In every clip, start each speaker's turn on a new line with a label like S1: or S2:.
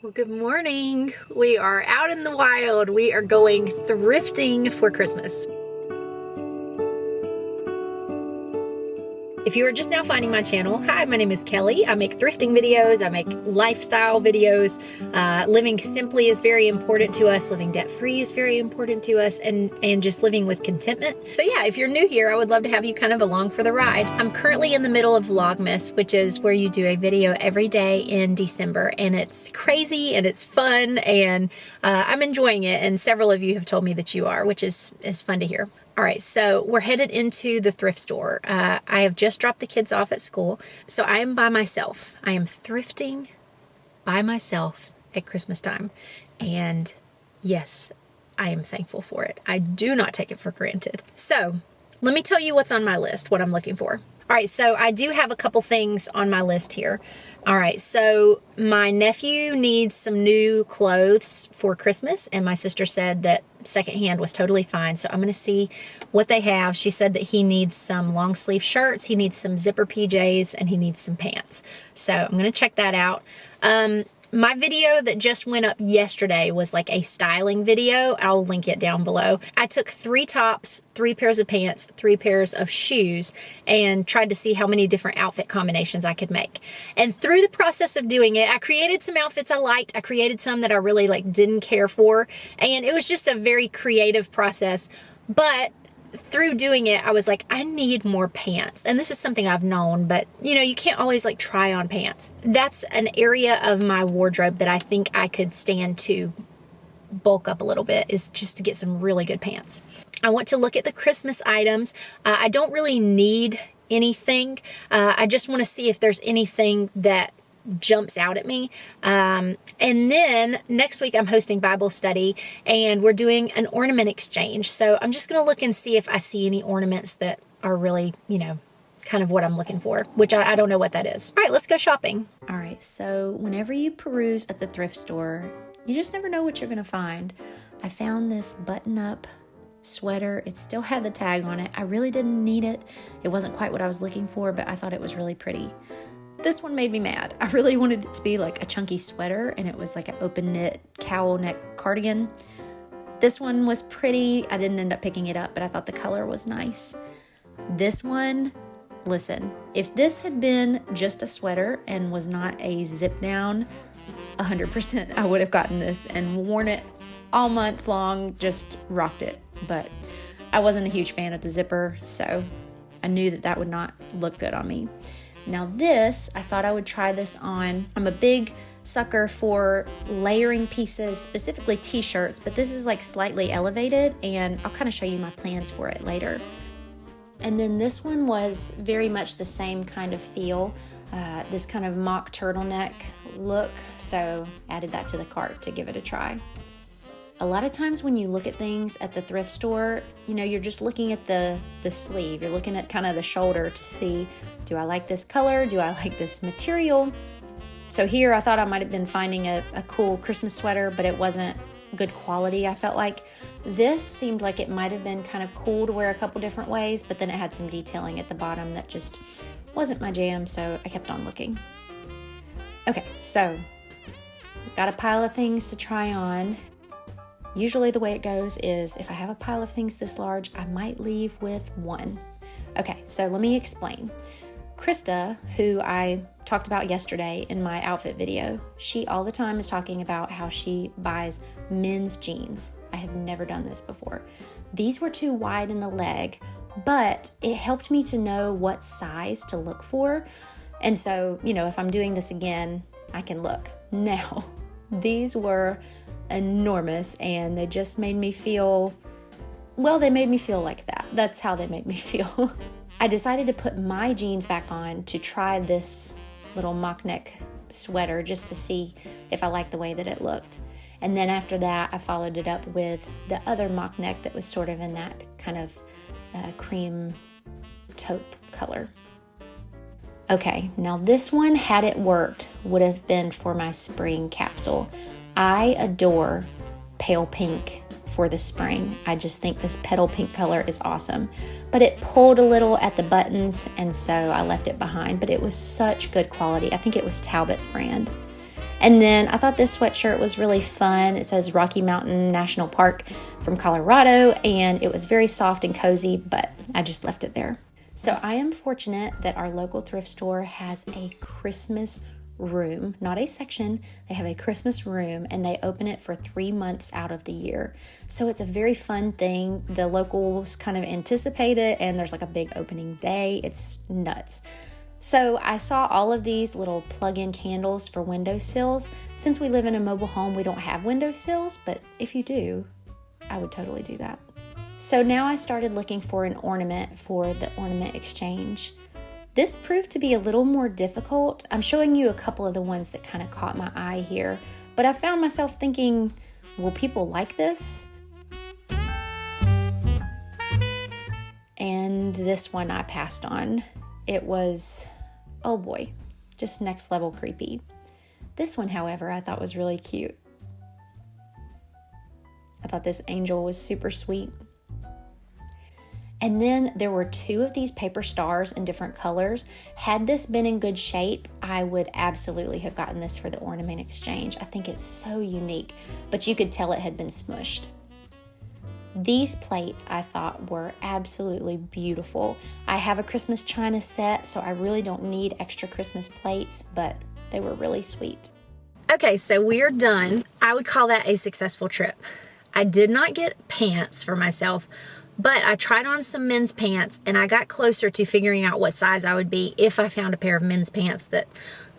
S1: Well, good morning. We are out in the wild. We are going thrifting for Christmas. If you are just now finding my channel, hi, my name is Kelly. I make thrifting videos, I make lifestyle videos. Living simply is very important to us. Living debt-free is very important to us, and just living with contentment. So yeah, if you're new here, I would love to have you kind of along for the ride. I'm currently in the middle of Vlogmas, which is where you do a video every day in December, and it's crazy and it's fun, and I'm enjoying it, and several of you have told me that you are, which is fun to hear. All right, so we're headed into the thrift store. I have just dropped the kids off at school, so I am by myself. I am thrifting by myself at Christmas time, and yes, I am thankful for it. I do not take it for granted. So let me tell you what's on my list, what I'm looking for. All right, so I do have a couple things on my list here. All right, so my nephew needs some new clothes for Christmas, and my sister said that secondhand was totally fine, so I'm gonna see what they have. She said that he needs some long sleeve shirts, he needs some zipper PJs, and he needs some pants. So I'm gonna check that out. My video that just went up yesterday was like a styling video. I'll link it down below. I took 3 tops, 3 pairs of pants, 3 pairs of shoes, and tried to see how many different outfit combinations I could make. And through the process of doing it, I created some outfits I liked. I created some that I really didn't care for. And it was just a very creative process. But through doing it, I was like, I need more pants. And this is something I've known, but you can't always try on pants. That's an area of my wardrobe that I think I could stand to bulk up a little bit, is just to get some really good pants. I want to look at the Christmas items. I don't really need anything. I just want to see if there's anything that jumps out at me. And then next week I'm hosting Bible study, and we're doing an ornament exchange. So I'm just gonna look and see if I see any ornaments that are really, kind of what I'm looking for, which I don't know what that is. All right, let's go shopping. All right, so whenever you peruse at the thrift store, you just never know what you're gonna find. I found this button-up sweater. It still had the tag on it. I really didn't need it. It wasn't quite what I was looking for, but I thought it was really pretty. This one made me mad. I really wanted it to be like a chunky sweater, and it was like an open knit cowl neck cardigan. This one was pretty. I didn't end up picking it up, but I thought the color was nice. This one, listen, if this had been just a sweater and was not a zip down, 100% I would have gotten this and worn it all month long, just rocked it. But I wasn't a huge fan of the zipper, so I knew that would not look good on me. Now this, I thought I would try this on. I'm a big sucker for layering pieces, specifically t-shirts, but this is slightly elevated, and I'll kind of show you my plans for it later. And then this one was very much the same kind of feel, this kind of mock turtleneck look, so added that to the cart to give it a try. A lot of times when you look at things at the thrift store, you're just looking at the sleeve. You're looking at kind of the shoulder to see, do I like this color? Do I like this material? So here I thought I might have been finding a cool Christmas sweater, but it wasn't good quality, I felt like. This seemed like it might have been kind of cool to wear a couple different ways, but then it had some detailing at the bottom that just wasn't my jam, so I kept on looking. Okay, so got a pile of things to try on. Usually the way it goes is if I have a pile of things this large, I might leave with one. Okay, so let me explain. Krista, who I talked about yesterday in my outfit video, she all the time is talking about how she buys men's jeans. I have never done this before. These were too wide in the leg, but it helped me to know what size to look for. And so, if I'm doing this again, I can look. Now, these were enormous, and they just made me feel, they made me feel like that. That's how they made me feel. I decided to put my jeans back on to try this little mock neck sweater just to see if I liked the way that it looked. And then after that, I followed it up with the other mock neck that was sort of in that kind of cream taupe color. Okay, now this one, had it worked, would have been for my spring capsule. I adore pale pink for the spring. I just think this petal pink color is awesome, but it pulled a little at the buttons, and so I left it behind, but it was such good quality. I think it was Talbot's brand.
S2: And then I thought this sweatshirt was really fun. It says Rocky Mountain National Park from Colorado, and it was very soft and cozy, but I just left it there. So I am fortunate that our local thrift store has a Christmas room, not a section. They have a Christmas room, and they open it for 3 months out of the year. So it's a very fun thing. The locals kind of anticipate it, and there's like a big opening day. It's nuts. So I saw all of these little plug-in candles for windowsills. Since we live in a mobile home, we don't have windowsills, but if you do, I would totally do that. So now I started looking for an ornament for the ornament exchange. This proved to be a little more difficult. I'm showing you a couple of the ones that kind of caught my eye here, but I found myself thinking, will people like this? And this one I passed on. It was, oh boy, just next level creepy. This one, however, I thought was really cute. I thought this angel was super sweet. And then there were 2 of these paper stars in different colors. Had this been in good shape, I would absolutely have gotten this for the ornament exchange. I think it's so unique, but you could tell it had been smushed. These plates I thought were absolutely beautiful. I have a Christmas china set, so I really don't need extra Christmas plates, but they were really sweet.
S1: Okay, so we're done. I would call that a successful trip. I did not get pants for myself, but I tried on some men's pants, and I got closer to figuring out what size I would be if I found a pair of men's pants that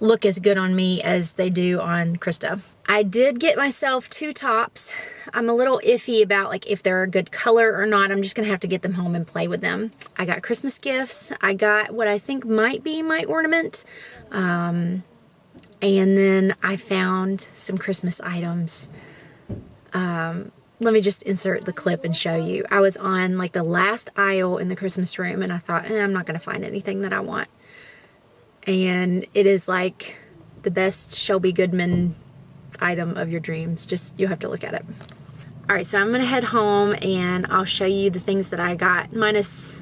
S1: look as good on me as they do on Krista. I did get myself 2 tops. I'm a little iffy about like if they're a good color or not. I'm just gonna have to get them home and play with them. I got Christmas gifts. I got what I think might be my ornament. And then I found some Christmas items. Let me just insert the clip and show you. I was on like the last aisle in the Christmas room, and I thought, I'm not gonna find anything that I want. And it is like the best Shelby Goodman item of your dreams. Just, you have to look at it. All right, so I'm gonna head home and I'll show you the things that I got, minus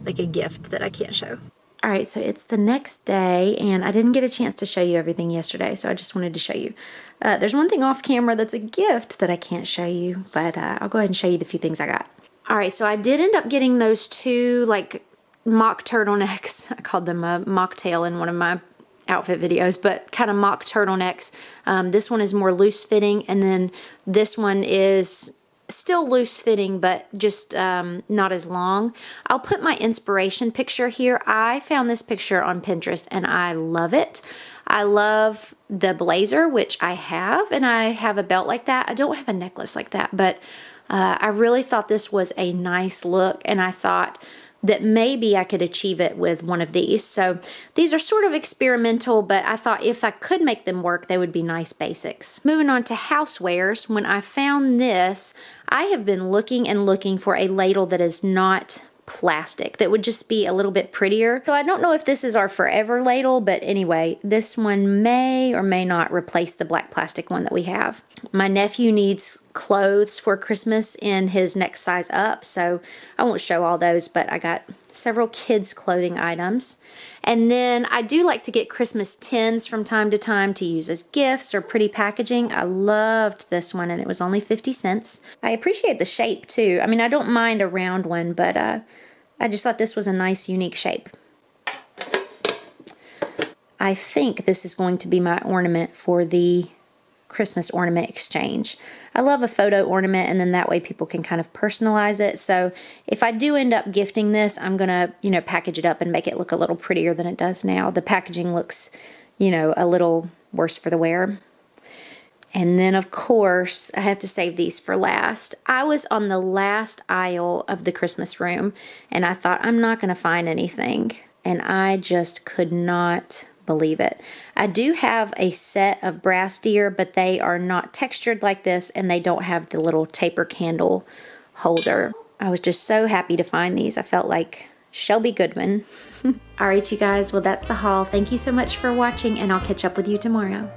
S1: like a gift that I can't show. All right, so it's the next day, and I didn't get a chance to show you everything yesterday, so I just wanted to show you. There's one thing off camera that's a gift that I can't show you, but I'll go ahead and show you the few things I got. All right, so I did end up getting those 2 like mock turtlenecks. I called them a mocktail in one of my outfit videos, but kind of mock turtlenecks. This one is more loose fitting, and then this one is still loose fitting, but just not as long. I'll put my inspiration picture here. I found this picture on Pinterest and I love it. I love the blazer, which I have, and I have a belt like that. I don't have a necklace like that, but I really thought this was a nice look, and I thought that maybe I could achieve it with one of these. So these are sort of experimental, but I thought if I could make them work, they would be nice basics. Moving on to housewares, when I found this, I have been looking and looking for a ladle that is not plastic, that would just be a little bit prettier. So I don't know if this is our forever ladle, but anyway, this one may or may not replace the black plastic one that we have. My nephew needs clothes for Christmas in his next size up, so I won't show all those, but I got several kids clothing items. And then I do like to get Christmas tins from time to time to use as gifts or pretty packaging. I loved this one, and it was only 50 cents. I appreciate the shape too. I mean, I don't mind a round one, but I just thought this was a nice, unique shape. I think this is going to be my ornament for the Christmas ornament exchange. I love a photo ornament, and then that way people can kind of personalize it. So if I do end up gifting this, I'm gonna, package it up and make it look a little prettier than it does now. The packaging looks, a little worse for the wear. And then of course, I have to save these for last. I was on the last aisle of the Christmas room, and I thought, I'm not gonna find anything. And I just could not believe it. I do have a set of brass deer, but they are not textured like this, and they don't have the little taper candle holder. I was just so happy to find these. I felt like Shelby Goodman. All right, you guys, well, that's the haul. Thank you so much for watching, and I'll catch up with you tomorrow.